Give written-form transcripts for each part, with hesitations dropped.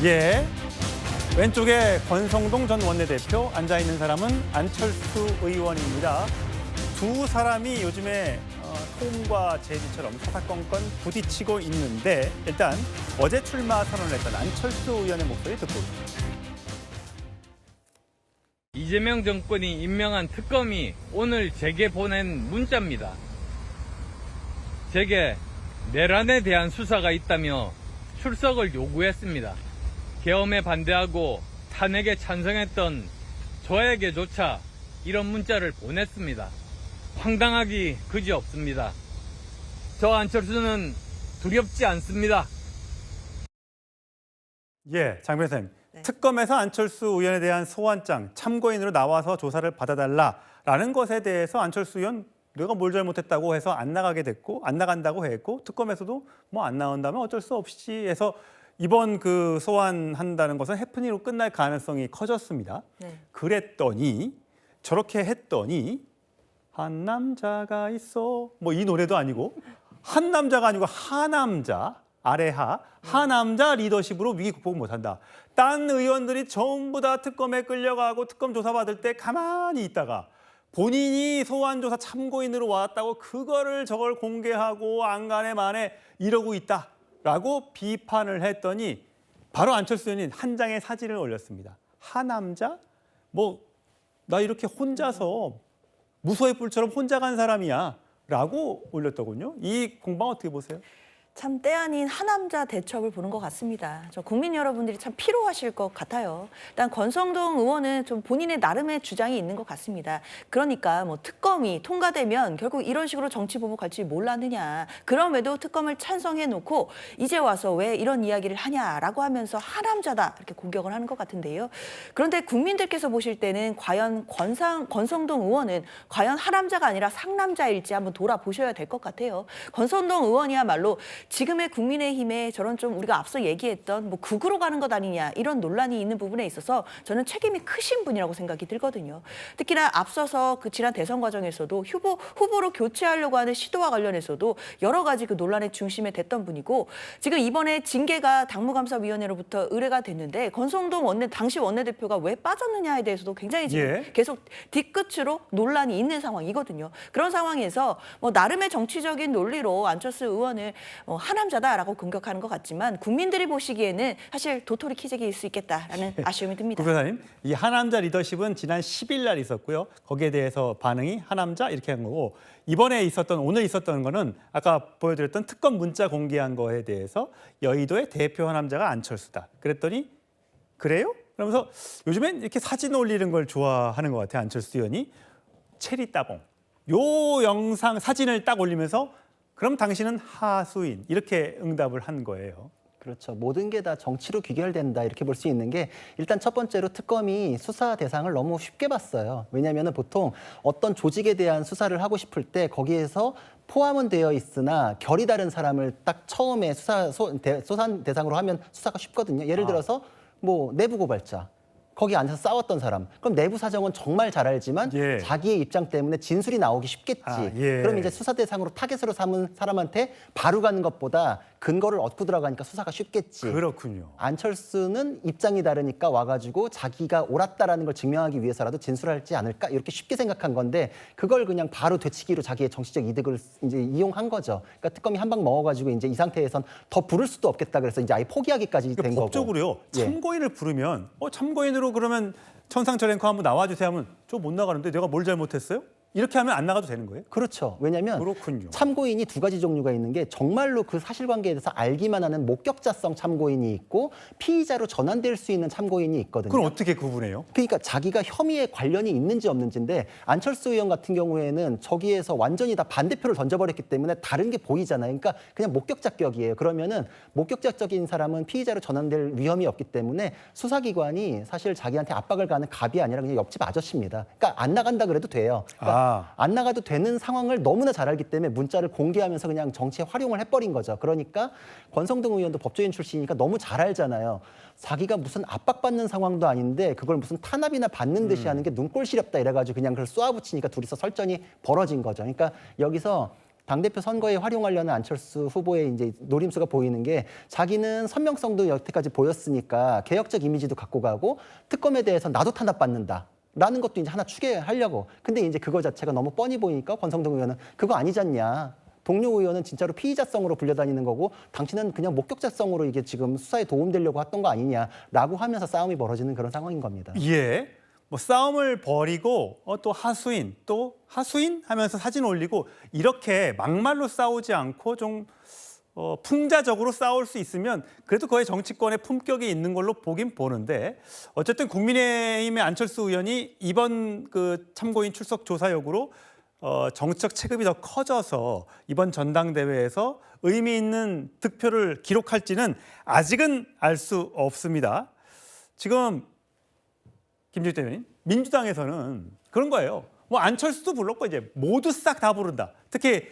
예. 왼쪽에 권성동 전 원내대표, 앉아있는 사람은 안철수 의원입니다. 두 사람이 요즘에 톰과 제리처럼 사사건건 부딪히고 있는데 일단 어제 출마 선언을 했던 안철수 의원의 목소리 듣고 있습니다. 이재명 정권이 임명한 특검이 오늘 제게 보낸 문자입니다. 제게 내란에 대한 수사가 있다며 출석을 요구했습니다. 계엄에 반대하고 탄핵에 찬성했던 저에게조차 이런 문자를 보냈습니다. 황당하기 그지없습니다. 저 안철수는 두렵지 않습니다. 예, 장 변호사님. 네. 특검에서 안철수 의원에 대한 소환장, 참고인으로 나와서 조사를 받아달라라는 것에 대해서 안철수 의원 내가 뭘 잘못했다고 해서 안 나가게 됐고 안 나간다고 했고 특검에서도 뭐 안 나온다면 어쩔 수 없이 해서 이번 그 소환한다는 것은 해프닝으로 끝날 가능성이 커졌습니다. 네. 그랬더니 저렇게 했더니 한 남자가 있어 뭐 이 노래도 아니고 한 남자가 아니고 하남자 아래하 하남자 리더십으로 위기 극복 못한다. 딴 의원들이 전부 다 특검에 끌려가고 특검 조사받을 때 가만히 있다가 본인이 소환조사 참고인으로 왔다고 그거를 저걸 공개하고 안간에 만에 이러고 있다라고 비판을 했더니 바로 안철수 의원이 한 장의 사진을 올렸습니다. 하남자? 뭐 나 이렇게 혼자서 무소의 뿔처럼 혼자 간 사람이야 라고 올렸더군요. 이 공방 어떻게 보세요? 참 때 아닌 하남자 대첩을 보는 것 같습니다. 저 국민 여러분들이 참 피로하실 것 같아요. 일단 권성동 의원은 좀 본인의 나름의 주장이 있는 것 같습니다. 그러니까 뭐 특검이 통과되면 결국 이런 식으로 정치 보복할지 몰랐느냐. 그럼에도 특검을 찬성해놓고 이제 와서 왜 이런 이야기를 하냐라고 하면서 하남자다 이렇게 공격을 하는 것 같은데요. 그런데 국민들께서 보실 때는 과연 권성동 의원은 과연 하남자가 아니라 상남자일지 한번 돌아보셔야 될 것 같아요. 권성동 의원이야말로 지금의 국민의힘에 저런 좀 우리가 앞서 얘기했던 뭐 극으로 가는 것 아니냐 이런 논란이 있는 부분에 있어서 저는 책임이 크신 분이라고 생각이 들거든요. 특히나 앞서서 그 지난 대선 과정에서도 후보로 교체하려고 하는 시도와 관련해서도 여러 가지 그 논란의 중심에 댔던 분이고 지금 이번에 징계가 당무감사위원회로부터 의뢰가 됐는데 권성동 당시 원내대표가 왜 빠졌느냐에 대해서도 굉장히 지금 계속 뒤끝으로 논란이 있는 상황이거든요. 그런 상황에서 뭐 나름의 정치적인 논리로 안철수 의원을 하남자다라고 공격하는 것 같지만 국민들이 보시기에는 사실 도토리 키재기일 수 있겠다라는 아쉬움이 듭니다. 구 변호사님, 이 하남자 리더십은 지난 10일 날 있었고요. 거기에 대해서 반응이 하남자 이렇게 한 거고 오늘 있었던 거는 아까 보여드렸던 특검 문자 공개한 거에 대해서 여의도의 대표 하남자가 안철수다. 그랬더니 그래요? 그러면서 요즘엔 이렇게 사진 올리는 걸 좋아하는 것 같아요. 안철수 의원이 체리 따봉. 요 영상 사진을 딱 올리면서 그럼 당신은 하수인 이렇게 응답을 한 거예요. 그렇죠. 모든 게 다 정치로 귀결된다 이렇게 볼 수 있는 게 일단 첫 번째로 특검이 수사 대상을 너무 쉽게 봤어요. 왜냐하면 보통 어떤 조직에 대한 수사를 하고 싶을 때 거기에서 포함은 되어 있으나 결이 다른 사람을 딱 처음에 소산 대상으로 하면 수사가 쉽거든요. 예를 들어서 뭐 내부 고발자. 거기 앉아서 싸웠던 사람. 그럼 내부 사정은 정말 잘 알지만 자기의 입장 때문에 진술이 나오기 쉽겠지. 그럼 이제 수사 대상으로 타겟으로 삼은 사람한테 바로 가는 것보다 근거를 얻고 들어가니까 수사가 쉽겠지. 그렇군요. 안철수는 입장이 다르니까 와가지고 자기가 옳았다라는 걸 증명하기 위해서라도 진술하지 않을까 이렇게 쉽게 생각한 건데 그걸 그냥 바로 되치기로 자기의 정치적 이득을 이제 이용한 거죠. 그러니까 특검이 한 방 먹어가지고 이제 이 상태에선 더 부를 수도 없겠다 그래서 이제 아예 포기하기까지 된 거고. 법적으로요. 참고인을 부르면 참고인으로 그러면 천상철 앵커 한번 나와주세요 하면 저 못 나가는데 내가 뭘 잘못했어요? 이렇게 하면 안 나가도 되는 거예요? 그렇죠. 왜냐하면 그렇군요. 참고인이 두 가지 종류가 있는 게 정말로 그 사실관계에 대해서 알기만 하는 목격자성 참고인이 있고 피의자로 전환될 수 있는 참고인이 있거든요. 그럼 어떻게 구분해요? 그러니까 자기가 혐의에 관련이 있는지 없는지인데 안철수 의원 같은 경우에는 저기에서 완전히 다 반대표를 던져버렸기 때문에 다른 게 보이잖아요. 그러니까 그냥 목격자격이에요. 그러면은 목격자적인 사람은 피의자로 전환될 위험이 없기 때문에 수사기관이 사실 자기한테 압박을 가는 갑이 아니라 그냥 옆집 아저씨입니다. 그러니까 안 나간다 그래도 돼요. 그러니까 안 나가도 되는 상황을 너무나 잘 알기 때문에 문자를 공개하면서 그냥 정치에 활용을 해버린 거죠. 그러니까 권성동 의원도 법조인 출신이니까 너무 잘 알잖아요. 자기가 무슨 압박받는 상황도 아닌데 그걸 무슨 탄압이나 받는 듯이 하는 게 눈꼴 시렵다 이래가지고 그냥 그걸 쏘아붙이니까 둘이서 설전이 벌어진 거죠. 그러니까 여기서 당대표 선거에 활용하려는 안철수 후보의 이제 노림수가 보이는 게 자기는 선명성도 여태까지 보였으니까 개혁적 이미지도 갖고 가고 특검에 대해서 나도 탄압받는다. 라는 것도 이제 하나 추계하려고. 근데 이제 그거 자체가 너무 뻔히 보이니까 권성동 의원은 그거 아니잖냐. 동료 의원은 진짜로 피의자성으로 불려다니는 거고 당신은 그냥 목격자성으로 이게 지금 수사에 도움되려고 했던 거 아니냐라고 하면서 싸움이 벌어지는 그런 상황인 겁니다. 예. 뭐 싸움을 벌이고 또 하수인 하면서 사진 올리고 이렇게 막말로 싸우지 않고 좀 풍자적으로 싸울 수 있으면 그래도 거의 정치권의 품격이 있는 걸로 보긴 보는데 어쨌든 국민의힘의 안철수 의원이 이번 그 참고인 출석 조사 요구로 정치적 체급이 더 커져서 이번 전당대회에서 의미 있는 득표를 기록할지는 아직은 알 수 없습니다. 지금 김주희 대변인, 민주당에서는 그런 거예요. 뭐 안철수도 불렀고 이제 모두 싹 다 부른다. 특히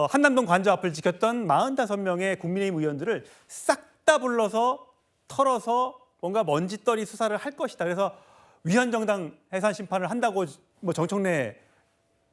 한남동 관저 앞을 지켰던 45명의 국민의힘 의원들을 싹 다 불러서 털어서 뭔가 먼지떨이 수사를 할 것이다. 그래서 위헌정당 해산 심판을 한다고 뭐 정청래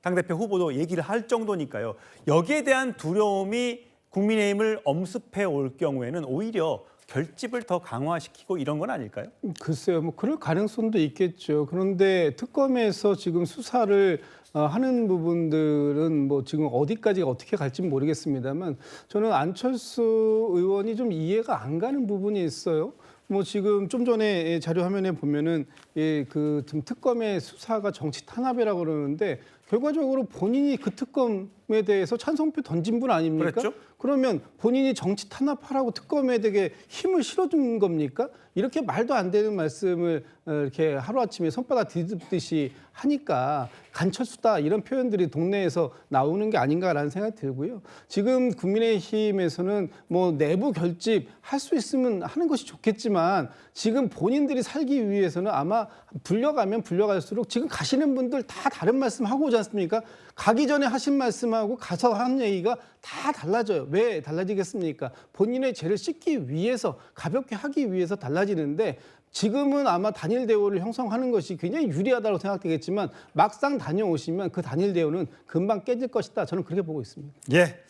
당대표 후보도 얘기를 할 정도니까요. 여기에 대한 두려움이 국민의힘을 엄습해 올 경우에는 오히려 결집을 더 강화시키고 이런 건 아닐까요? 글쎄요, 뭐 그럴 가능성도 있겠죠. 그런데 특검에서 지금 수사를 하는 부분들은 뭐 지금 어디까지 어떻게 갈지 모르겠습니다만 저는 안철수 의원이 좀 이해가 안 가는 부분이 있어요. 뭐 지금 좀 전에 자료 화면에 보면은 그 지금 특검의 수사가 정치 탄압이라고 그러는데 결과적으로 본인이 그 특검에 대해서 찬성표 던진 분 아닙니까? 그랬죠? 그러면 본인이 정치 탄압하라고 특검에 되게 힘을 실어준 겁니까? 이렇게 말도 안 되는 말씀을 이렇게 하루아침에 손바닥 뒤집듯이 하니까 간철수다 이런 표현들이 동네에서 나오는 게 아닌가라는 생각이 들고요. 지금 국민의힘에서는 뭐 내부 결집 할 수 있으면 하는 것이 좋겠지만 지금 본인들이 살기 위해서는 아마 불려가면 불려갈수록 지금 가시는 분들 다 다른 말씀 하고 오지 않습니까? 가기 전에 하신 말씀하고 가서 하는 얘기가 다 달라져요. 왜 달라지겠습니까? 본인의 죄를 씻기 위해서 가볍게 하기 위해서 달라지는데 지금은 아마 단일 대우를 형성하는 것이 굉장히 유리하다고 생각되겠지만 막상 다녀오시면 그 단일 대우는 금방 깨질 것이다. 저는 그렇게 보고 있습니다. 예.